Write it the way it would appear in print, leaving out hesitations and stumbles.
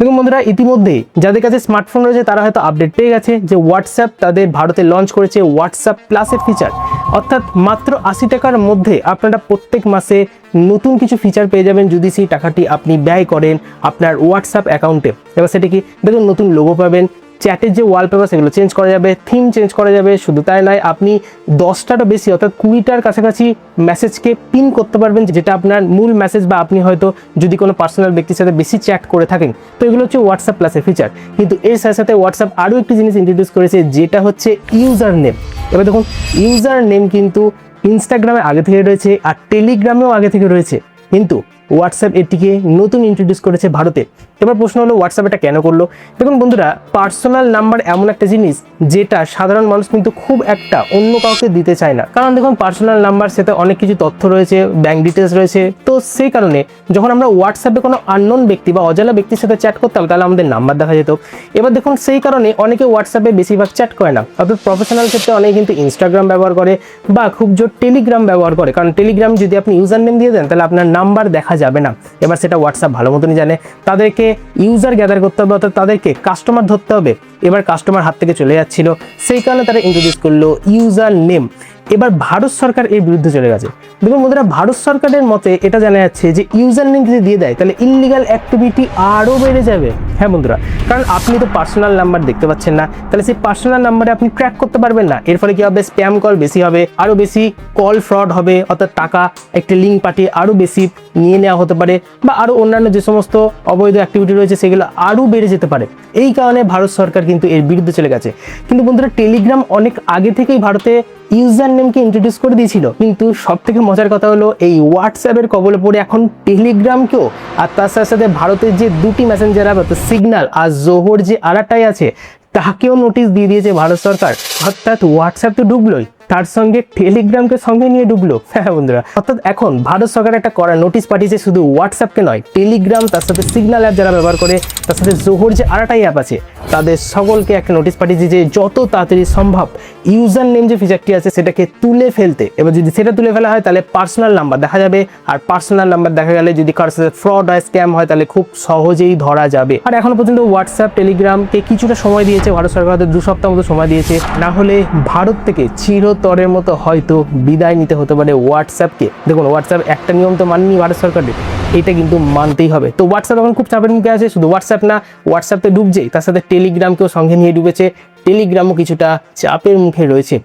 দেখুন বন্ধুরা, ইতিমধ্যে যাদের কাছে স্মার্টফোন রয়েছে তারা হয়তো আপডেট পেয়ে গেছে যে হোয়াটসঅ্যাপ তাদের ভারতে লঞ্চ করেছে হোয়াটসঅ্যাপ প্লাসের ফিচার। অর্থাৎ মাত্র 80 টাকার মধ্যে আপনারা প্রত্যেক মাসে নতুন কিছু ফিচার পেয়ে যাবেন যদি সেই টাকাটি আপনি ব্যয় করেন আপনার হোয়াটসঅ্যাপ অ্যাকাউন্টে। এবার সেটা কি, দেখুন নতুন লোগো পাবেন, চ্যাটের যে ওয়ালপেপার সেগুলো চেঞ্জ করা যাবে, থিম চেঞ্জ করা যাবে। শুধু তাই নয়, আপনি 10টারও বেশি অর্থাৎ 20টার কাছাকাছি মেসেজকে পিন করতে পারবেন, যেটা আপনার মূল মেসেজ বা আপনি হয়তো যদি কোনো পার্সোনাল ব্যক্তির সাথে বেশি চ্যাট করে থাকেন। তো এগুলো হচ্ছে হোয়াটসঅ্যাপ প্লাসের ফিচার। কিন্তু এর সাথে সাথে হোয়াটসঅ্যাপ আরও একটি জিনিস ইন্ট্রোডিউস করেছে, যেটা হচ্ছে ইউজার নেম। এবার দেখুন, ইউজার নেম কিন্তু ইনস্টাগ্রামে আগে থেকে রয়েছে আর টেলিগ্রামেও আগে থেকে রয়েছে, কিন্তু হোয়াটসঅ্যাপ এটিকে নতুন ইন্ট্রোডিউস করেছে ভারতে। এবার প্রশ্ন হলো হোয়াটসঅ্যাপ এটা কেন করলো? দেখুন বন্ধুরা, পার্সোনাল নাম্বার এমন একটা জিনিস যেটা সাধারণ মানুষ কিন্তু খুব একটা অন্য কাউকে দিতে চায় না। কারণ দেখুন, পার্সোনাল নাম্বার সেটা অনেক কিছু তথ্য রয়েছে, ব্যাংক ডিটেলস রয়েছে। তো সেই কারণে যখন আমরা হোয়াটসঅ্যাপে কোনো আননোন ব্যক্তি বা অজানা ব্যক্তির সাথে চ্যাট করতাম তাহলে আমাদের নাম্বার দেখা যেত। এবার দেখুন, সেই কারণে অনেকে হোয়াটসঅ্যাপে বেশিরভাগ চ্যাট করে না। অর্থাৎ প্রফেশনাল ক্ষেত্রে অনেকে কিন্তু ইনস্টাগ্রাম ব্যবহার করে বা খুব জোর টেলিগ্রাম ব্যবহার করে। কারণ টেলিগ্রাম যদি আপনি ইউজার নেম দিয়ে দেন তাহলে আপনার নাম্বার দেখা যাবে না। এবার সেটা হোয়াটসঅ্যাপ ভালো মতনই জানে। তাদেরকে ইউজার গ্যাদার করতে হবে, অর্থাৎ তাদেরকে কাস্টমার ধরতে হবে। এবার কাস্টমার হাত থেকে চলে যাচ্ছিল, সেই কারণে তারা ইন্ট্রোডিউস করলো ইউজার নেম। এবার ভারত সরকার এর বিরুদ্ধে চলে গেছে। দেখুন বন্ধুরা, ভারত সরকারের মতে এটা জানা যাচ্ছে যে ইউজার নেম যদি দিয়ে দেয় তাহলে ইললিগাল অ্যাক্টিভিটি আরও বেড়ে যাবে। হ্যাঁ বন্ধুরা, কারণ আপনি তো পার্সোনাল নাম্বার দেখতে পাচ্ছেন না, তাহলে সেই পার্সোনাল নাম্বারে আপনি ট্র্যাক করতে পারবেন না। এর ফলে কি হবে, স্প্যাম কল বেশি হবে, আরও বেশি কল ফ্রড হবে, অর্থাৎ টাকা একটি লিঙ্ক পাঠিয়ে আরও বেশি নিয়ে নেওয়া হতে পারে, বা আরও অন্যান্য যে সমস্ত অবৈধ অ্যাক্টিভিটি রয়েছে সেগুলো আরও বেড়ে যেতে পারে। এই কারণে ভারত সরকার কিন্তু এর বিরুদ্ধে চলে গেছে। কিন্তু বন্ধুরা, টেলিগ্রাম অনেক আগে থেকেই ভারতে ইউজার নেমকে ইন্ট্রোডিউস করে দিয়েছিল, কিন্তু সব থেকে মজার কথা হলো এই হোয়াটসঅ্যাপের কবলে পড়ে এখন টেলিগ্রামকেও, আর তার সাথে সাথে ভারতের যে দুটি মেসেঞ্জার অ্যাপ অর্থাৎ সিগন্যাল আর জোহর যে আরেকটাই আছে তাকেও নোটিশ দিয়ে দিয়েছে ভারত সরকার। অর্থাৎ হোয়াটসঅ্যাপ তো ডুবলোই, তার সঙ্গে টেলিগ্রামকে সঙ্গে নিয়ে ডুবলো। হ্যাঁ বন্ধুরা, অর্থাৎ এখন ভারত সরকার একটা কড়া নোটিশ পাঠিয়েছে শুধু হোয়াটসঅ্যাপকে নয়, টেলিগ্রাম তার সাথে সিগন্যাল অ্যাপ যারা ব্যবহার করে, তার সাথে জোহর যে আরেকটাই অ্যাপ আছে, তাদের সকলকে একটা নোটিশ পাঠিয়েছে যে যত তাড়াতাড়ি সম্ভব ইউজার নেম যে ফিচারটি আছে সেটাকে তুলে ফেলতে। এবার যদি সেটা তুলে ফেলা হয় তাহলে পার্সোনাল নাম্বার দেখা যাবে, আর পার্সোনাল নাম্বার দেখা গেলে যদি কারোর সাথে ফ্রড হয়, স্ক্যাম হয়, তাহলে খুব সহজেই ধরা যাবে। আর এখনো পর্যন্ত হোয়াটসঅ্যাপ টেলিগ্রামকে কিছুটা সময় দিয়েছে ভারত সরকার, 2 সপ্তাহ মতো সময় দিয়েছে, না হলে ভারত থেকে চিরতরের মতো হয়তো বিদায় নিতে হতে পারে হোয়াটসঅ্যাপকে। দেখুন, হোয়াটসঅ্যাপ একটা নিয়ম তো মানেনি ভারত সরকারের, এটা কিন্তু মানতেই হবে। তো হোয়াটসঅ্যাপ এখন খুব চাপের মুখে আছে। শুধু হোয়াটসঅ্যাপ না, হোয়াটসঅ্যাপ তো ডুবছেই, তার সাথে টেলিগ্রামকেও সঙ্গে নিয়ে ডুবেছে, টেলিগ্রামও কিছুটা চাপের মুখে রয়েছে।